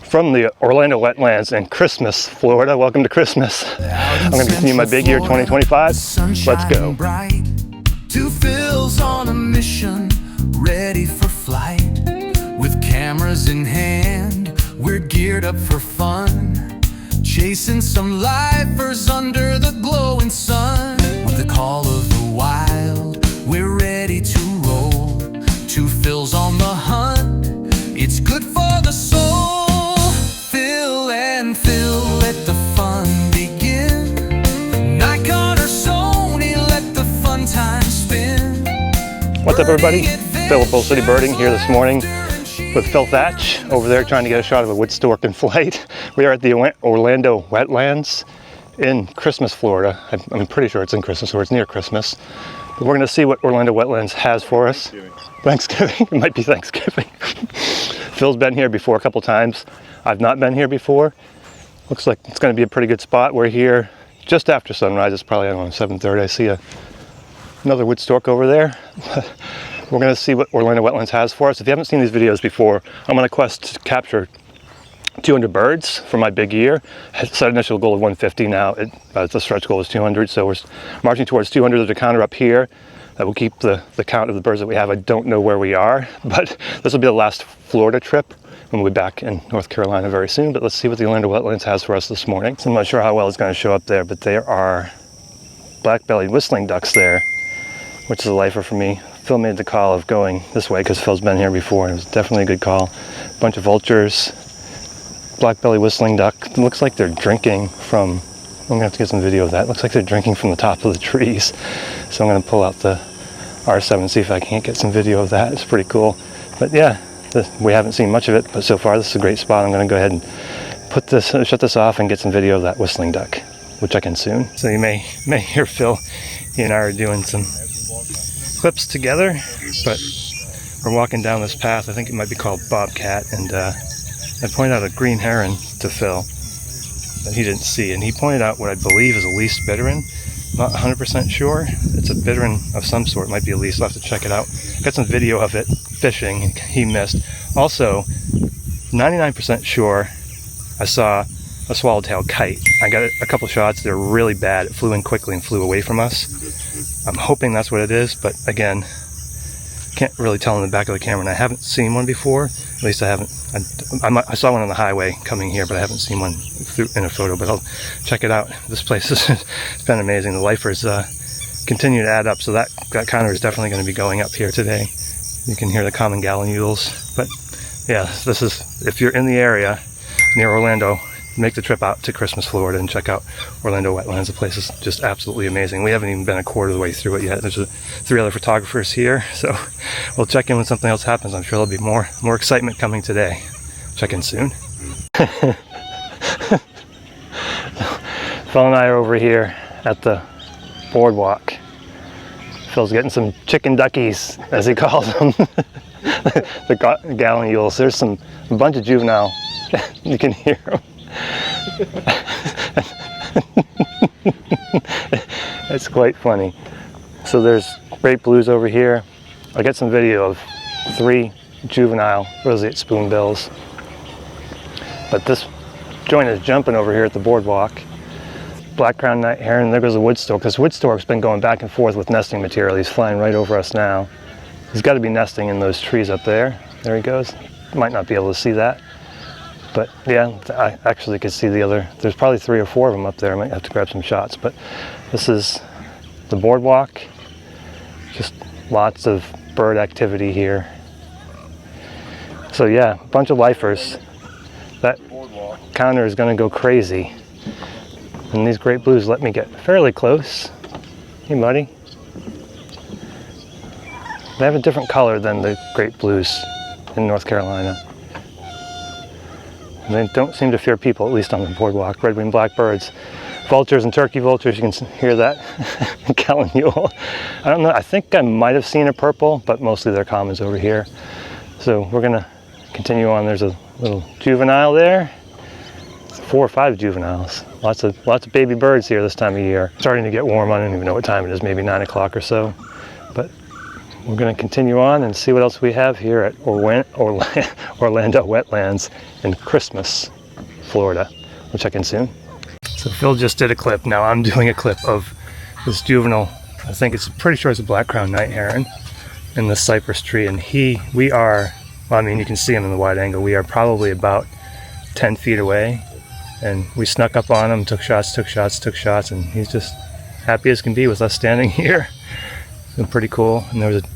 From the Orlando Wetlands in Christmas, Florida. Welcome to Christmas. I'm going to continue my big year 2025. Let's go. Bright, two Phils on a mission, ready for flight. With cameras in hand, we're geared up for fun. Chasing some lifers under the glowing sun. With the call of the wild, we're ready to roll. Two Phils on the hunt, it's good for the soul. Phil and Phil, let the fun begin. Nikon or Sony, let the fun time spin. What's up, everybody? Phil with Bull City Birding here this morning with Phil Thach over there trying to get a shot of a wood stork in flight. We are at the Orlando Wetlands in Christmas, Florida. I'm pretty sure it's in Christmas or it's near Christmas. But we're going to see what Orlando Wetlands has for us. Thanksgiving. It might be Thanksgiving. Phil's been here before a couple times. I've not been here before. Looks like it's going to be a pretty good spot. We're here just after sunrise. It's probably, I don't know, 7:30. I see another wood stork over there. We're going to see what Orlando Wetlands has for us. If you haven't seen these videos before, I'm on a quest to capture 200 birds for my big year. I set an initial goal of 150 now. The stretch goal is 200, so we're marching towards 200. There's a counter up here that will keep the count of the birds that we have. I don't know where we are, but this will be the last Florida trip, and we'll be back in North Carolina very soon. But let's see what the Orlando Wetlands has for us this morning. So I'm not sure how well it's going to show up there, but there are black-bellied whistling ducks there, which is a lifer for me. Phil made the call of going this way because Phil's been here before, and it was definitely a good call. A bunch of vultures, black-bellied whistling duck. It looks like they're drinking from, I'm gonna have to get some video of that. It looks like they're drinking from the top of the trees. So I'm gonna pull out the R7 and see if I can't get some video of that. It's pretty cool. But yeah, we haven't seen much of it, but so far this is a great spot. I'm gonna go ahead and shut this off and get some video of that whistling duck, which I can soon. So you may hear Phil. He and I are doing some clips together, but we're walking down this path. I think it might be called Bobcat, and I pointed out a green heron to Phil that he didn't see, and he pointed out what I believe is a least bittern. Not 100% sure. It's a bittern of some sort. It might be a least. I'll have to check it out. Got some video of it fishing. He missed. Also, 99% sure I saw a swallowtail kite. I got a couple shots. They're really bad. It flew in quickly and flew away from us. I'm hoping that's what it is, but again, can't really tell in the back of the camera, and I haven't seen one before. At least I haven't. I saw one on the highway coming here, but I haven't seen one in a photo, but I'll check it out. This place it's been amazing. The lifers continue to add up, so that counter is definitely going to be going up here today. You can hear the common gallinules. But yeah, this is, if you're in the area near Orlando, make the trip out to Christmas, Florida, and check out Orlando Wetlands. The place is just absolutely amazing. We haven't even been a quarter of the way through it yet. There's 3 other photographers here, so we'll check in when something else happens. I'm sure there'll be more excitement coming today. Check in soon. Phil and I are over here at the boardwalk. Phil's getting some chicken duckies, as he calls them. The gallinules. There's a bunch of juvenile. You can hear them. It's quite funny. So there's great blues over here. I'll get some video of 3 juvenile roseate spoonbills. But this joint is jumping over here at the boardwalk. Black-crowned night heron. There goes a wood stork, because wood stork's been going back and forth with nesting material. He's flying right over us now. He's got to be nesting in those trees up there. There he goes. Might not be able to see that. But yeah, I actually could see the other. There's probably 3 or 4 of them up there. I might have to grab some shots. But this is the boardwalk. Just lots of bird activity here. So yeah, a bunch of lifers. That counter is going to go crazy. And these great blues let me get fairly close. Hey, buddy. They have a different color than the great blues in North Carolina. And they don't seem to fear people, at least on the boardwalk. Red-winged blackbirds, vultures and turkey vultures. You can hear that. Gallinule. I don't know. I think I might have seen a purple, but mostly they're commons over here. So we're gonna continue on. There's a little juvenile there. 4 or 5 juveniles. Lots of baby birds here this time of year. Starting to get warm. I don't even know what time it is. Maybe 9 o'clock or so. But we're going to continue on and see what else we have here at Orlando Wetlands in Christmas, Florida. We'll check in soon. So Phil just did a clip. Now I'm doing a clip of this juvenile, I think it's pretty sure it's a black-crowned night heron in the cypress tree. And we are, well, I mean, you can see him in the wide angle. We are probably about 10 feet away. And we snuck up on him, took shots, and he's just happy as can be with us standing here. It's been pretty cool. And there was a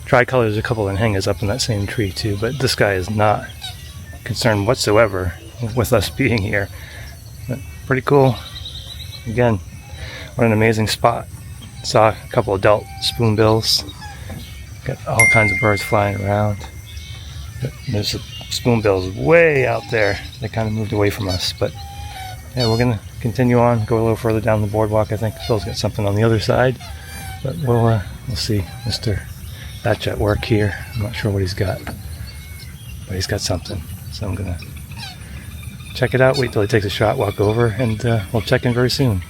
tricolor, there's a couple of anhingas up in that same tree too, but this guy is not concerned whatsoever with us being here. But pretty cool. Again, what an amazing spot. Saw a couple adult spoonbills. Got all kinds of birds flying around. There's the spoonbills way out there. They kind of moved away from us, but yeah, we're gonna continue on, go a little further down the boardwalk. I think Phil's got something on the other side, but we'll see Mr. Thach at work here. I'm not sure what he's got, but he's got something. So I'm gonna check it out, wait till he takes a shot, walk over, and we'll check in very soon.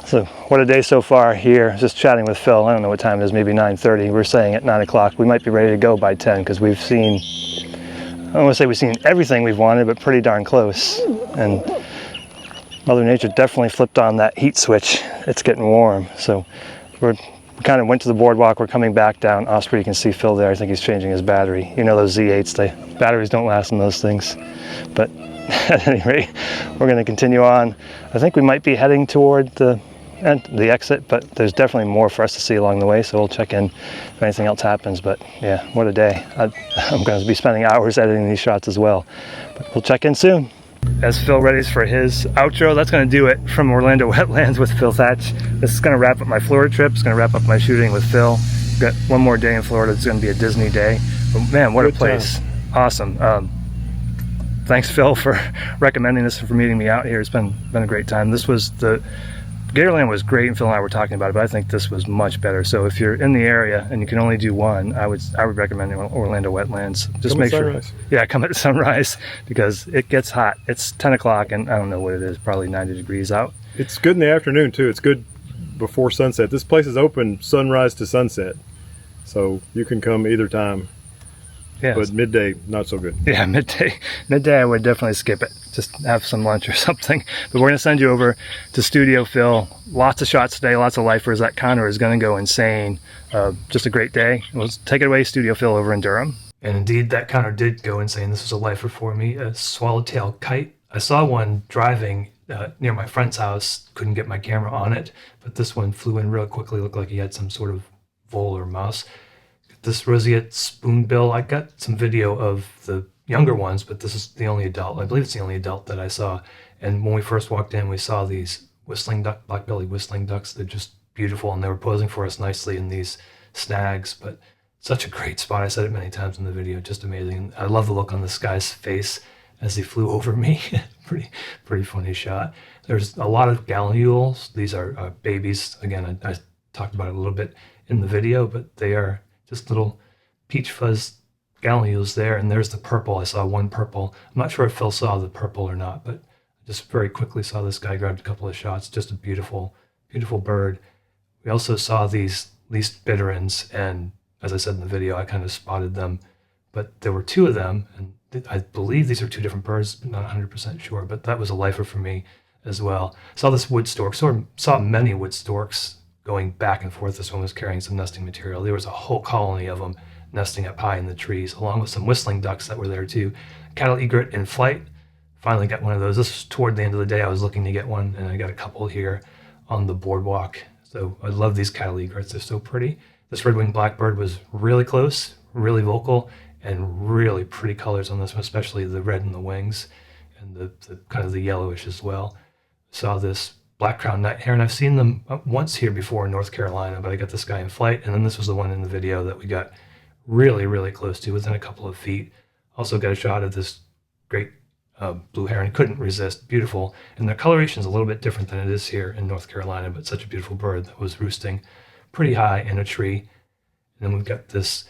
So what a day so far here. Just chatting with Phil. I don't know what time it is, maybe 9:30. We're saying at 9 o'clock. We might be ready to go by 10 because we've seen, I don't want to say we've seen everything we've wanted, but pretty darn close. And Mother Nature definitely flipped on that heat switch. It's getting warm. So we kind of went to the boardwalk. We're coming back down Osprey. You can see Phil there. I think he's changing his battery. You know those Z8s, the batteries don't last in those things. But at any rate, we're going to continue on. I think we might be heading toward the exit, but there's definitely more for us to see along the way, so we'll check in if anything else happens. But yeah, what a day. I'm going to be spending hours editing these shots as well, but we'll check in soon. As Phil readies for his outro, that's going to do it from Orlando Wetlands with Phil Thach. This is going to wrap up my Florida trip. It's going to wrap up my shooting with Phil. We've got one more day in Florida. It's going to be a Disney day. But man, what a place. Awesome. Thanks, Phil, for recommending this and for meeting me out here. It's been a great time. This was Gatorland was great, and Phil and I were talking about it, but I think this was much better. So if you're in the area and you can only do one, I would recommend Orlando Wetlands. Just make sure, yeah, come at sunrise because it gets hot. It's 10 o'clock, and I don't know what it is, probably 90 degrees out. It's good in the afternoon too. It's good before sunset. This place is open sunrise to sunset, so you can come either time. Yeah, but midday, not so good. Yeah, midday I would definitely skip it. Just have some lunch or something. But we're going to send you over to Studio Phil. Lots of shots today, lots of lifers. That counter is going to go insane. Just a great day. We'll take it away, Studio Phil over in Durham. And indeed, that counter did go insane. This was a lifer for me, a swallowtail kite. I saw one driving near my friend's house. Couldn't get my camera on it, but this one flew in real quickly. Looked like he had some sort of vole or mouse. This roseate spoonbill, I got some video of the younger ones, but this is the only adult. I believe it's the only adult that I saw. And when we first walked in, we saw these whistling duck, black-bellied whistling ducks. They're just beautiful, and they were posing for us nicely in these snags. But such a great spot. I said it many times in the video, just amazing. And I love the look on this guy's face as he flew over me. pretty funny shot. There's a lot of gallinules. These are babies. Again, I talked about it a little bit in the video, but they are just little peach fuzz gallinules there, and there's the purple. I saw one purple. I'm not sure if Phil saw the purple or not, but I just very quickly saw this guy, grabbed a couple of shots. Just a beautiful, beautiful bird. We also saw these least bitterns, and as I said in the video, I kind of spotted them, but there were two of them, and I believe these are two different birds, but not 100% sure, but that was a lifer for me as well. Saw this wood stork, saw many wood storks going back and forth. This one was carrying some nesting material. There was a whole colony of them nesting up high in the trees, along with some whistling ducks that were there too. Cattle egret in flight. Finally got one of those. This was toward the end of the day. I was looking to get one, and I got a couple here on the boardwalk. So I love these cattle egrets. They're so pretty. This red-winged blackbird was really close, really vocal, and really pretty colors on this one, especially the red in the wings and the kind of the yellowish as well. Saw this black-crowned night heron. I've seen them once here before in North Carolina, but I got this guy in flight, and then this was the one in the video that we got really, really close to, within a couple of feet. Also got a shot of this great blue heron. Couldn't resist. Beautiful. And their coloration is a little bit different than it is here in North Carolina, but such a beautiful bird that was roosting pretty high in a tree. And then we've got this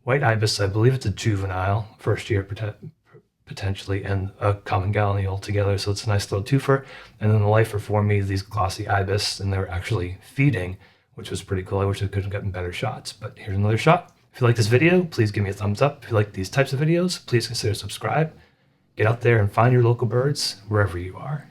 white ibis. I believe it's a juvenile, first year potentially, and a common gallinule together, so it's a nice little twofer. And then the lifer for me, these glossy ibis, and they're actually feeding, which was pretty cool. I wish I could have gotten better shots, but here's another shot. If you like this video, please give me a thumbs up. If you like these types of videos, please consider subscribe. Get out there and find your local birds wherever you are.